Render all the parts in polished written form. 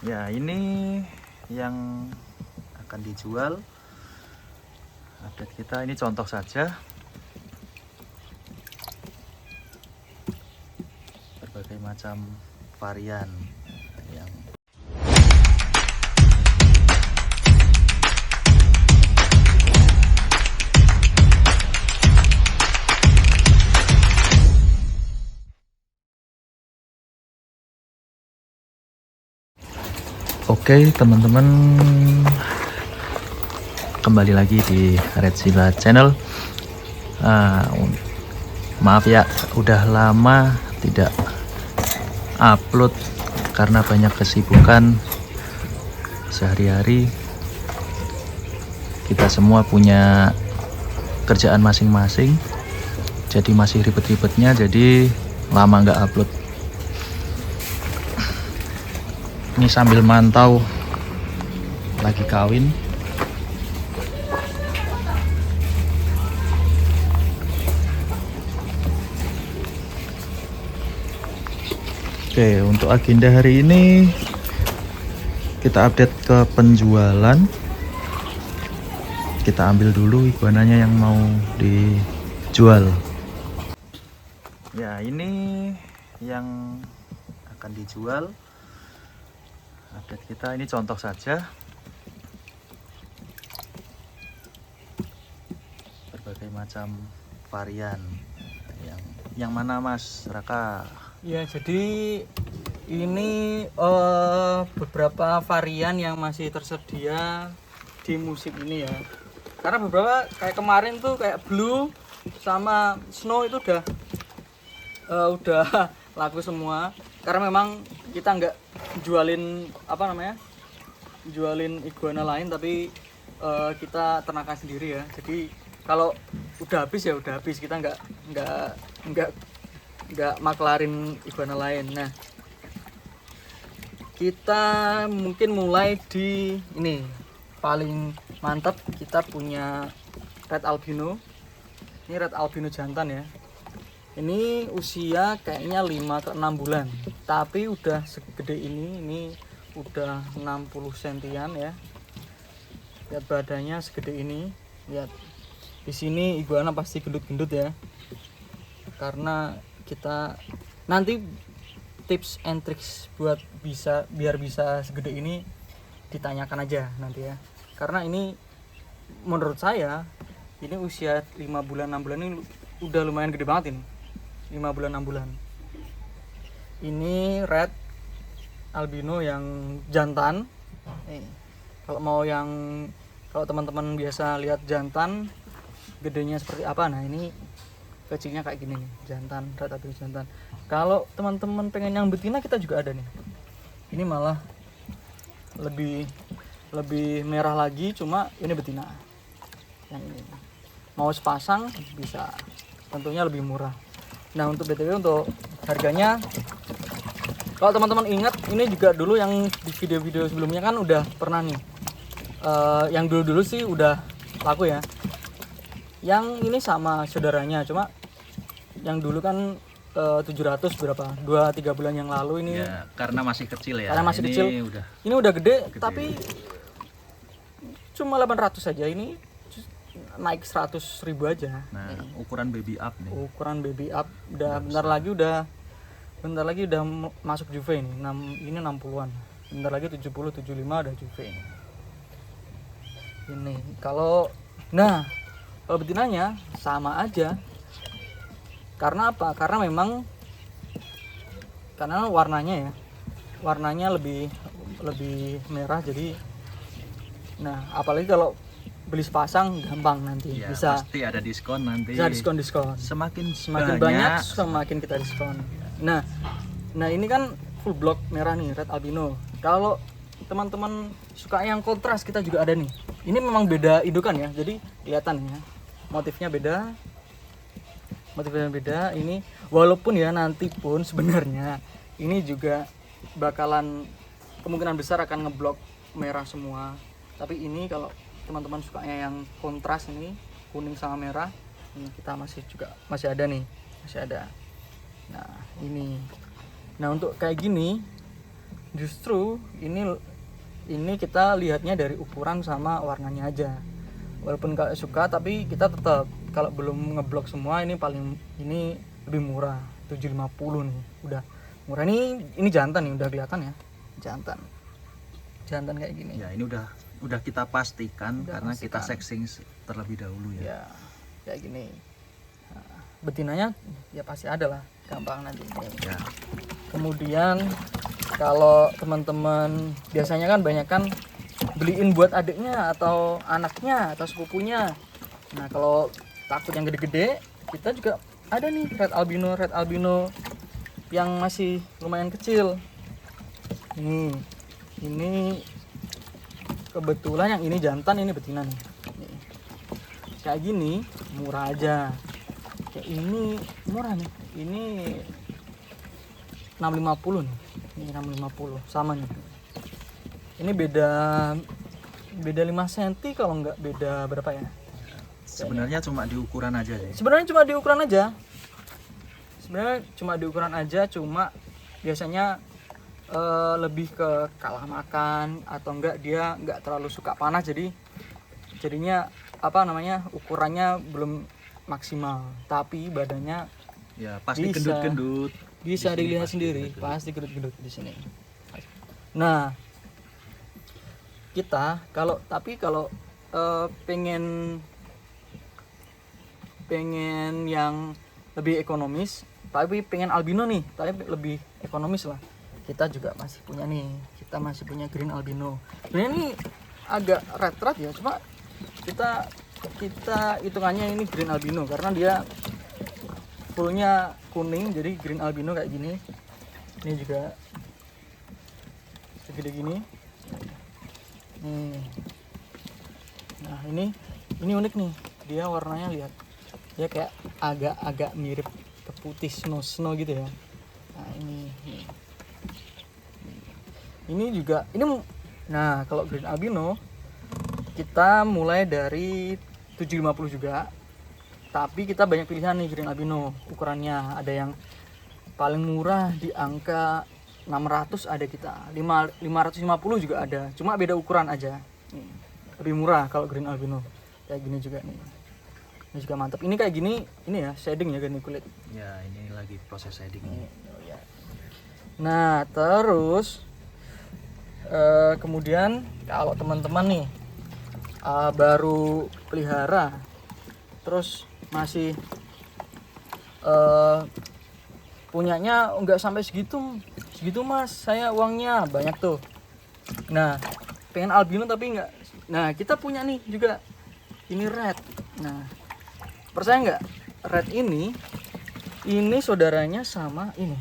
Ya, ini yang akan dijual update kita. Ini contoh saja, berbagai macam varian yang Oke teman-teman, kembali lagi di Red Sila Channel. Maaf ya, udah lama tidak upload karena banyak kesibukan sehari-hari. Kita semua punya kerjaan masing-masing, jadi masih ribet-ribetnya, jadi lama nggak upload. Ini sambil mantau lagi kawin. Oke, untuk agenda hari ini kita update ke penjualan. Kita ambil dulu iguananya yang mau dijual. Ya, ini yang akan dijual. Update kita, ini contoh saja, berbagai macam varian. Yang mana Mas Raka? Ya, jadi ini beberapa varian yang masih tersedia di musim ini ya. Karena beberapa kayak kemarin tuh kayak blue sama snow itu udah laku semua. Karena memang kita nggak jualin jualin iguana lain, tapi kita ternakan sendiri ya. Jadi kalau udah habis ya udah habis, kita nggak maklarin iguana lain. Nah, kita mungkin mulai di ini paling mantap, kita punya red albino. Ini red albino jantan ya. Ini usia kayaknya 5 ke 6 bulan, tapi udah segede ini udah 60 sentian ya. Lihat badannya segede ini. Lihat di sini iguana pasti gendut-gendut ya, karena kita nanti tips and tricks buat biar bisa segede ini ditanyakan aja nanti ya. Karena ini menurut saya ini usia 5 bulan 6 bulan ini udah lumayan gede banget ini. 5 bulan 6 bulan. Ini red albino yang jantan. Kalau teman-teman biasa lihat jantan gedenya seperti apa, nah ini kecilnya kayak gini nih, jantan, red albino jantan. Kalau teman-teman pengen yang betina, kita juga ada nih. Ini malah lebih merah lagi, cuma ini betina. Yang ini mau sepasang bisa, tentunya lebih murah. Nah, untuk BTW untuk harganya, kalau teman-teman ingat, ini juga dulu yang di video-video sebelumnya kan udah pernah nih. Yang dulu-dulu sih udah laku ya. Yang ini sama saudaranya, cuma yang dulu kan 700 berapa? 2-3 bulan yang lalu ini. Ya, karena masih kecil ya. Karena masih ini kecil. Ini udah gede, tapi cuma 800 saja. Ini naik 100.000 aja. Nah, ukuran baby up nih. Ukuran baby up udah bentar lagi udah masuk juve ini. Ini 60-an. Bentar lagi 70 75 udah juve ini. Ini kalau betinanya sama aja. Karena apa? Karena warnanya ya. Warnanya lebih merah, jadi apalagi kalau beli sepasang gampang nanti ya, bisa pasti ada diskon nanti. Bisa diskon. Semakin banyak semakin kita diskon. Nah ini kan full block merah nih, red albino. Kalau teman-teman suka yang kontras, kita juga ada nih. Ini memang beda indukan ya, jadi kelihatan ya motifnya beda. Ini walaupun ya nanti pun sebenarnya ini juga bakalan kemungkinan besar akan ngeblok merah semua. Tapi ini kalau teman-teman sukanya yang kontras, ini kuning sama merah, ini kita masih ada nih, masih ada. Nah ini, untuk kayak gini justru ini kita lihatnya dari ukuran sama warnanya aja. Walaupun kalau suka, tapi kita tetap kalau belum ngeblok semua ini lebih murah, 750 nih. Udah murah. Ini jantan nih, udah kelihatan ya. Jantan kayak gini. Ya, ini udah kita pastikan karena kita sexing terlebih dahulu ya. Ya, kayak gini. Nah, betinanya ya pasti ada lah, gampang nanti. Ya. Kemudian kalau teman-teman biasanya kan banyak kan beliin buat adiknya atau anaknya atau sepupunya. Nah, kalau takut yang gede-gede, kita juga ada nih red albino yang masih lumayan kecil. Ini kebetulan yang ini jantan, ini betina nih. Kayak gini murah aja. Kayak ini murah nih. Ini 650 nih. Ini 650 sama nih. Ini beda 5 cm kalau nggak beda berapa ya? Sebenarnya cuma di ukuran aja sih. Sebenarnya cuma di ukuran aja, cuma biasanya lebih ke kalah makan atau enggak dia nggak terlalu suka panas, jadinya ukurannya belum maksimal, tapi badannya ya pasti gendut-gendut. Bisa dilihat sendiri, pasti gendut-gendut di sini. Nah, kita kalau pengen yang lebih ekonomis, tapi pengen albino nih, tapi lebih ekonomis lah. Kita juga masih punya nih, kita masih punya green albino. Sebenarnya ini agak red ya, cuma kita hitungannya ini green albino karena dia fullnya kuning, jadi green albino kayak gini. Ini juga segede gini. Nah, ini unik nih, dia warnanya lihat, dia kayak agak mirip ke putih snow gitu ya. Nah, ini juga nah, kalau green albino kita mulai dari 750 juga, tapi kita banyak pilihan nih green albino ukurannya. Ada yang paling murah di angka 600, ada kita 550 juga ada, cuma beda ukuran aja. Lebih murah kalau green albino. Kayak gini juga nih, ini juga mantap. Ini kayak gini, ini ya shading ya, ganti kulit ya. Ini lagi proses shading ini. Nah, terus kemudian kalau teman-teman nih baru pelihara terus masih punyanya nggak sampai segitu mas, saya uangnya banyak tuh. Nah, pengen albino tapi nggak. Nah, kita punya nih juga ini red. Nah, percaya nggak, red ini saudaranya sama ini.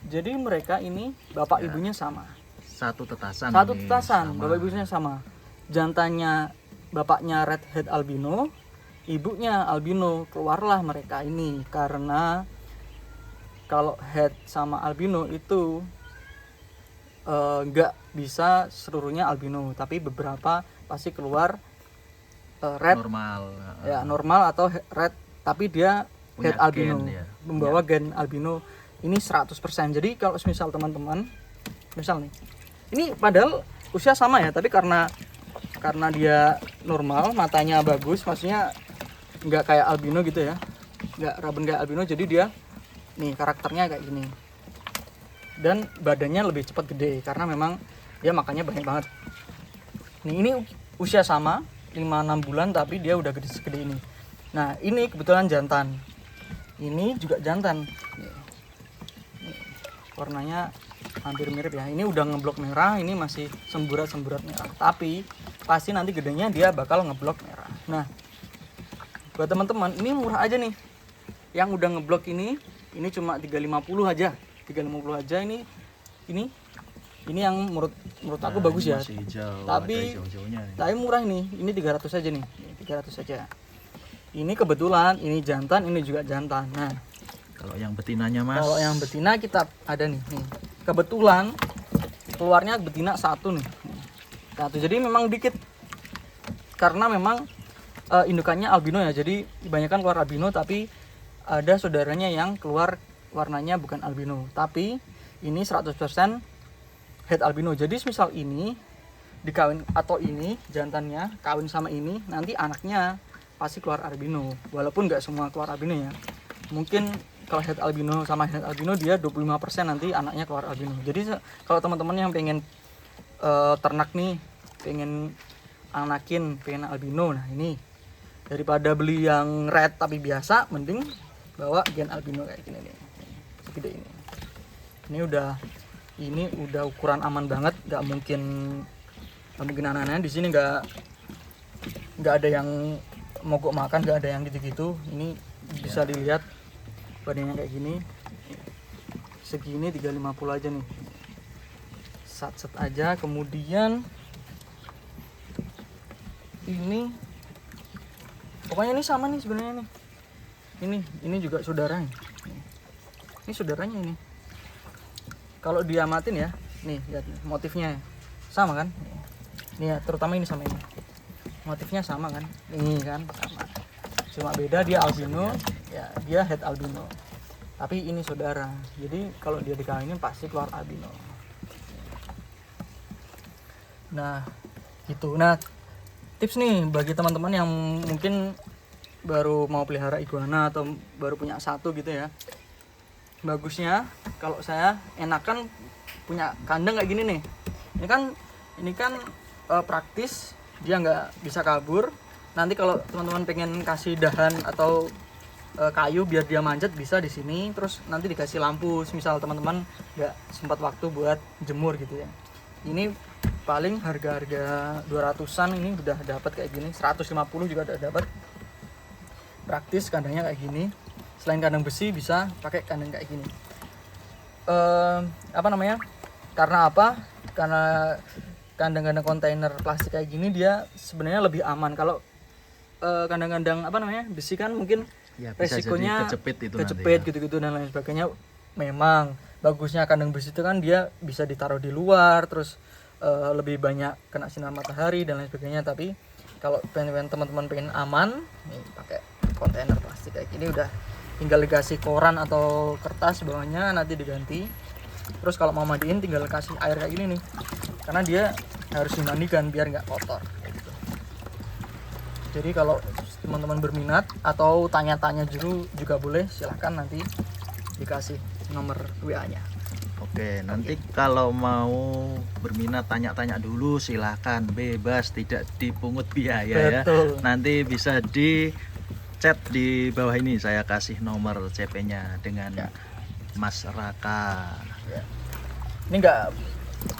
Jadi mereka ini bapak ibunya sama. Satu tetasan, bapak ibunya sama. Jantannya bapaknya redhead albino, ibunya albino. Keluarlah mereka ini karena kalau head sama albino itu nggak bisa seluruhnya albino, tapi beberapa pasti keluar red normal atau red, tapi dia punya head albino, gen, ya. membawa gen albino ini 100%. Jadi kalau misal teman-teman misal nih, ini padahal usia sama ya, tapi karena dia normal, matanya bagus, maksudnya nggak kayak albino gitu ya, nggak raben kayak albino, jadi dia nih karakternya kayak gini, dan badannya lebih cepat gede karena memang dia makannya banyak banget. Nih, ini usia sama 5-6 bulan tapi dia udah segede ini. Nah, ini kebetulan jantan, ini juga jantan. Nih, warnanya hampir mirip ya. Ini udah ngeblok merah, ini masih semburat merah, tapi pasti nanti gedenya dia bakal ngeblok merah. Nah, buat teman-teman ini murah aja nih, yang udah ngeblok ini cuma 350 aja. 350 aja. Ini yang menurut aku bagus ya. Hijau, tapi murah ini 300 aja nih. 300 aja. Ini kebetulan ini jantan, ini juga jantan. Nah, kalau yang betinanya mas, kalau yang betina kita ada nih. Kebetulan keluarnya betina satu nih. Satu, jadi memang dikit karena memang indukannya albino ya, jadi kebanyakan keluar albino, tapi ada saudaranya yang keluar warnanya bukan albino, tapi ini 100% het albino. Jadi misal ini dikawin atau ini jantannya kawin sama ini, nanti anaknya pasti keluar albino. Walaupun nggak semua keluar albino ya. Mungkin kalau het albino sama het albino dia 25% nanti anaknya keluar albino. Jadi kalau teman-teman yang pengen ternak nih, pengen pengen albino, nah ini daripada beli yang red tapi biasa, mending bawa gen albino kayak gini nih, segede ini. Ini udah ukuran aman banget, nggak mungkin aneh-aneh. Di sini nggak ada yang mogok makan, nggak ada yang gitu-gitu. Ini bisa dilihat badannya kayak gini, segini 350 aja nih, set aja. Kemudian ini pokoknya ini sama nih sebenarnya nih, ini juga saudaranya, ini saudaranya ini. Kalau diamatin ya, nih lihat motifnya sama kan, nih ya, terutama ini sama ini motifnya sama kan, ini kan sama, cuma beda dia albino ya, dia het albino, tapi ini saudara. Jadi kalau dia dikawinin pasti keluar albino. Nah gitu. Nah tips nih bagi teman-teman yang mungkin baru mau pelihara iguana atau baru punya satu gitu ya, bagusnya kalau saya enakan punya kandang kayak gini nih. Ini kan praktis, dia nggak bisa kabur. Nanti kalau teman-teman pengen kasih dahan atau kayu biar dia manjat, bisa di sini. Terus nanti dikasih lampu, misal teman-teman nggak sempat waktu buat jemur gitu ya. Ini paling harga 200-an ini udah dapat kayak gini, 150 juga udah dapat. Praktis kandangnya kayak gini. Selain kandang besi bisa pakai kandang kayak gini. Karena apa? Karena kandang-kandang kontainer plastik kayak gini dia sebenarnya lebih aman. Kalau kandang-kandang besi kan mungkin ya, bisa resikonya jadi kecepit ya. gitu-gitu dan lain sebagainya. Memang bagusnya kandang besi itu kan dia bisa ditaruh di luar, terus lebih banyak kena sinar matahari dan lain sebagainya. Tapi kalau teman-teman pengen aman, nih pakai kontainer plastik kayak gini, udah tinggal dikasih koran atau kertas bawahnya, nanti diganti. Terus kalau mau mandiin tinggal kasih air kayak gini nih, karena dia harus dimandikan biar nggak kotor gitu. Jadi kalau teman-teman berminat atau tanya-tanya juga boleh, silahkan nanti dikasih nomor WA-nya. Oke, nanti kalau mau berminat tanya-tanya dulu silahkan, bebas, tidak dipungut biaya. Betul. Ya. Nanti bisa di chat di bawah ini, saya kasih nomor CP-nya dengan ya. Mas Raka. Ya. Ini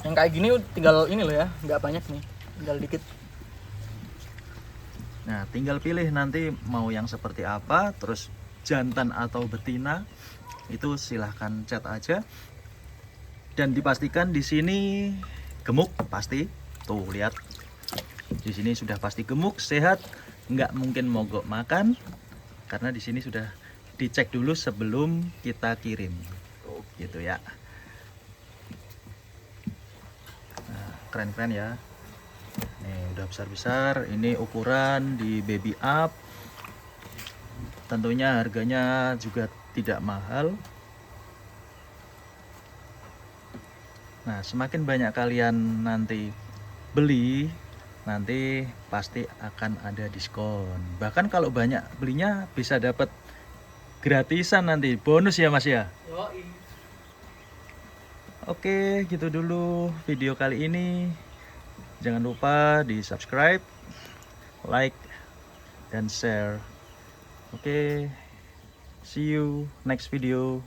yang kayak gini tinggal ini loh ya, nggak banyak nih, tinggal dikit. Nah, tinggal pilih nanti mau yang seperti apa, terus jantan atau betina, itu silahkan chat aja. Dan dipastikan di sini gemuk pasti. Tuh lihat, di sini sudah pasti gemuk, sehat, nggak mungkin mogok makan, karena di sini sudah dicek dulu sebelum kita kirim. Gitu ya. Nah, keren-keren ya. Nih udah besar-besar. Ini ukuran di baby up. Tentunya harganya juga tidak mahal. Nah, semakin banyak kalian nanti beli, nanti pasti akan ada diskon. Bahkan kalau banyak belinya bisa dapat gratisan nanti, bonus ya Mas ya. Oke, gitu dulu video kali ini. Jangan lupa di subscribe, like, dan share. Oke, see you next video.